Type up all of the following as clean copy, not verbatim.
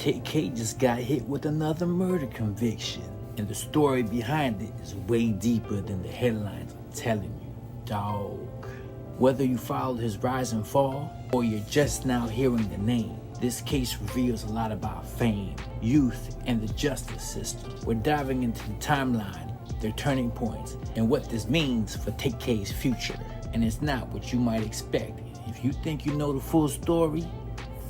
Tay-K just got hit with another murder conviction, and the story behind it is way deeper than the headlines are telling you, dog. Whether you followed his rise and fall, or you're just now hearing the name, this case reveals a lot about fame, youth, and the justice system. We're diving into the timeline, their turning points, and what this means for Tay-K's future. And it's not what you might expect. If you think you know the full story,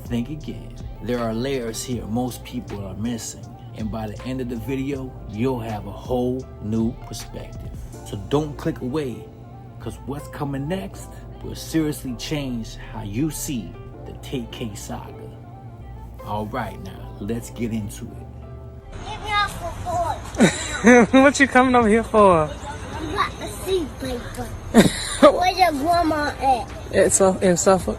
think again. There are layers here most people are missing, and by the end of the video, you'll have a whole new perspective. So don't click away, because what's coming next will seriously change how you see the Tay-K saga. All right, now let's get into it. Get me off the floor. What you coming over here for? I'm about to see paper. Where's your grandma at? It's in Suffolk.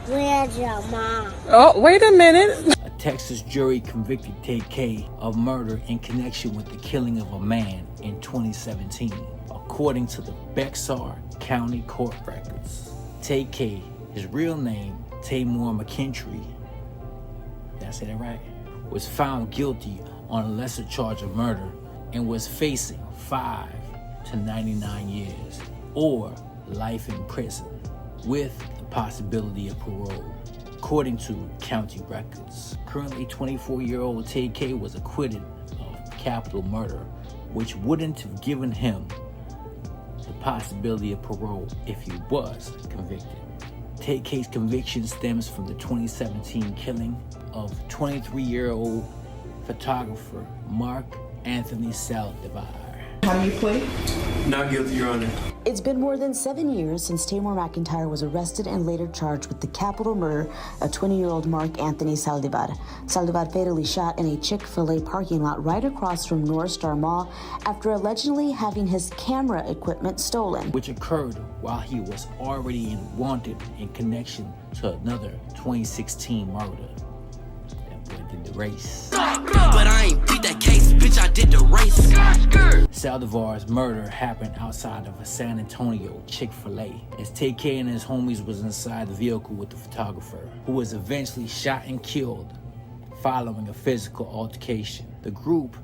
Where's your mom? Oh, wait a minute. A Texas jury convicted Tay-K of murder in connection with the killing of a man in 2017, according to the Bexar County Court records. Tay-K, his real name, Tamor McKintrey, did I say that right? Was found guilty on a lesser charge of murder and was facing 5 to 99 years or life in prison with the possibility of parole, according to county records. Currently 24-year-old Tay-K was acquitted of capital murder, which wouldn't have given him the possibility of parole if he was convicted. Tay-K's conviction stems from the 2017 killing of 23-year-old photographer Mark Anthony Saldivar. How do you plead? Not guilty, Your Honor. It's been more than 7 years since Tamor McIntyre was arrested and later charged with the capital murder of 20-year-old Mark Anthony Saldivar. Saldivar fatally shot in a Chick-fil-A parking lot right across from North Star Mall after allegedly having his camera equipment stolen, which occurred while he was already wanted in connection to another 2016 murder. That boy did the race. But I ain't beat that case, bitch, I did the race. Saldivar's murder happened outside of a San Antonio Chick-fil-A as Tay-K and his homies was inside the vehicle with the photographer, who was eventually shot and killed following a physical altercation. The group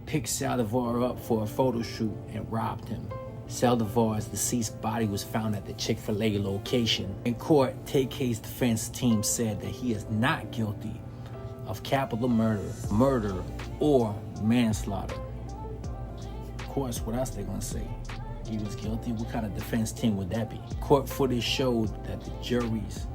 picked Saldivar up for a photo shoot and robbed him. Saldivar's deceased body was found at the Chick-fil-A location. In court, Tay-K's defense team said that he is not guilty of capital murder, or manslaughter. Of course, what else they gonna say? He was guilty? What kind of defense team would that be? Court footage showed that the jury's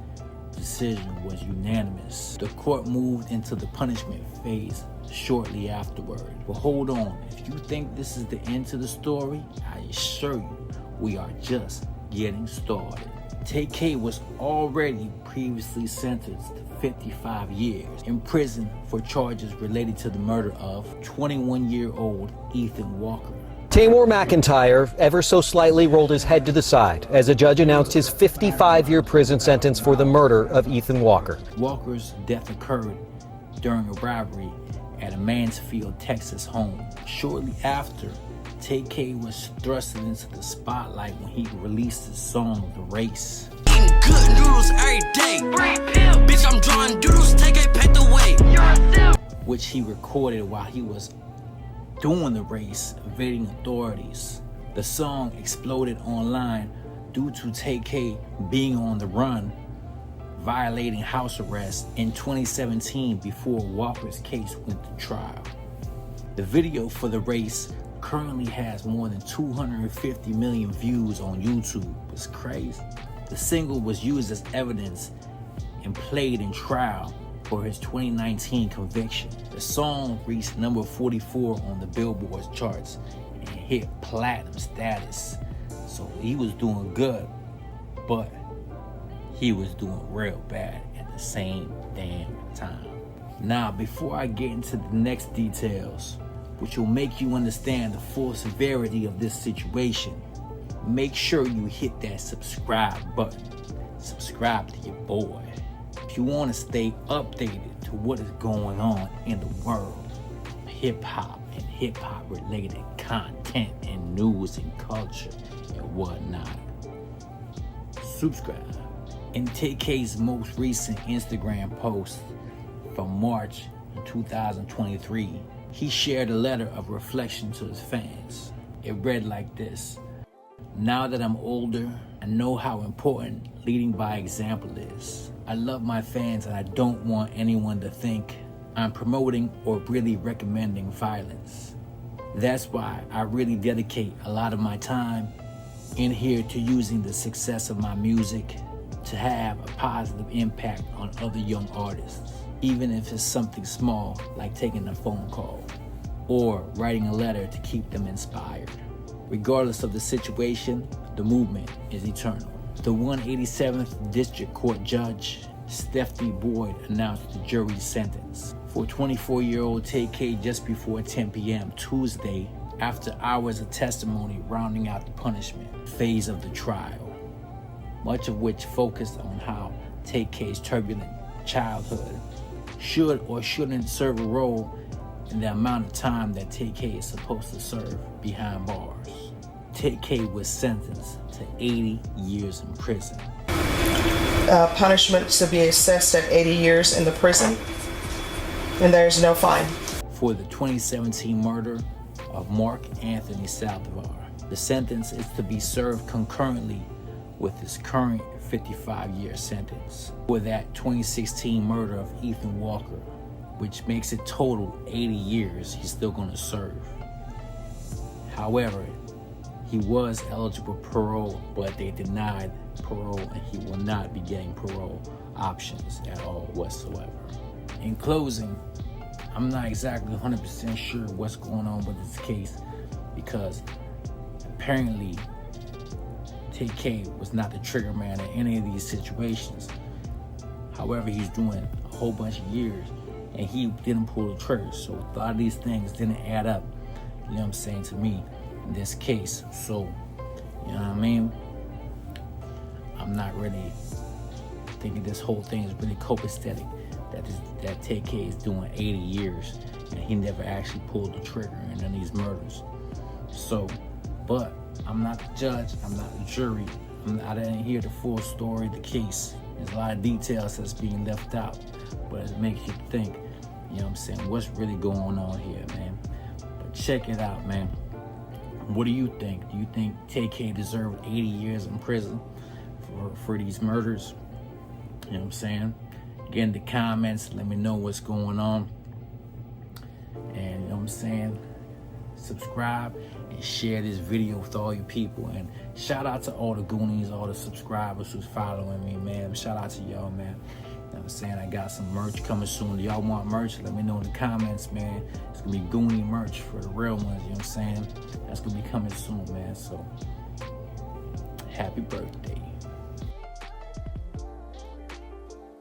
decision was unanimous. The court moved into the punishment phase shortly afterward. But hold on, if you think this is the end to the story, I assure you, we are just getting started. Tay-K was already previously sentenced to 55 years in prison for charges related to the murder of 21-year-old Ethan Walker. Tamor McIntyre ever so slightly rolled his head to the side as a judge announced his 55-year prison sentence for the murder of Ethan Walker. Walker's death occurred during a robbery at a Mansfield, Texas home. Shortly after, Tay-K was thrusted into the spotlight when he released his song, The Race. Eating good noodles every day. Bitch, I'm drawing doodles, Tay-K paid the way. Which he recorded while he was doing the race, evading authorities. The song exploded online due to Tay-K being on the run, violating house arrest in 2017 before Walker's case went to trial. The video for The Race currently has more than 250 million views on YouTube. It's crazy. The single was used as evidence and played in trial for his 2019 conviction. The song reached number 44 on the Billboard charts and hit platinum status. So he was doing good, but he was doing real bad at the same damn time. Now, before I get into the next details, which will make you understand the full severity of this situation, make sure you hit that subscribe button. Subscribe to your boy. If you want to stay updated to what is going on in the world of hip-hop and hip-hop related content and news and culture and whatnot, subscribe. In Tay-K's most recent Instagram post from March 2023, he shared a letter of reflection to his fans. It read like this: "Now that I'm older, I know how important leading by example is. I love my fans and I don't want anyone to think I'm promoting or really recommending violence. That's why I really dedicate a lot of my time in here to using the success of my music to have a positive impact on other young artists, even if it's something small like taking a phone call or writing a letter to keep them inspired. Regardless of the situation, the movement is eternal." The 187th District Court Judge, Stephanie Boyd, announced the jury's sentence for 24-year-old Tay-K just before 10 p.m. Tuesday, after hours of testimony rounding out the punishment phase of the trial, much of which focused on how Tay-K's turbulent childhood should or shouldn't serve a role in the amount of time that Tay-K is supposed to serve behind bars. Tay-K was sentenced to 80 years in prison. Punishment to be assessed at 80 years in the prison, and there's no fine. For the 2017 murder of Mark Anthony Saldivar, the sentence is to be served concurrently with his current 55-year sentence. For that 2016 murder of Ethan Walker, which makes it total 80 years he's still going to serve. However, he was eligible for parole, but they denied parole and he will not be getting parole options at all whatsoever. In closing, I'm not exactly 100% sure what's going on with this case, because apparently Tay-K was not the trigger man in any of these situations. However, he's doing a whole bunch of years and he didn't pull the trigger, so a lot of these things didn't add up, you know what I'm saying, to me in this case. So, you know what I mean, I'm not really thinking this whole thing is really copacetic, that Tay-K is doing 80 years and he never actually pulled the trigger in any of these murders. So, but I'm not the judge, I'm not the jury, I didn't hear the full story of the case. There's a lot of details that's being left out, but it makes you think, you know what I'm saying, what's really going on here, man. But check it out, man. What do you think? Do you think Tay-K deserved 80 years in prison for these murders? You know what I'm saying? Get in the comments, let me know what's going on. And you know what I'm saying? Subscribe and share this video with all you people. And shout out to all the Goonies, all the subscribers who's following me, man. Shout out to y'all, man. You know what I'm saying? I got some merch coming soon. Do y'all want merch? Let me know in the comments, man. It's gonna be Goonie merch for the real ones, you know what I'm saying? That's gonna be coming soon, man. So, happy birthday.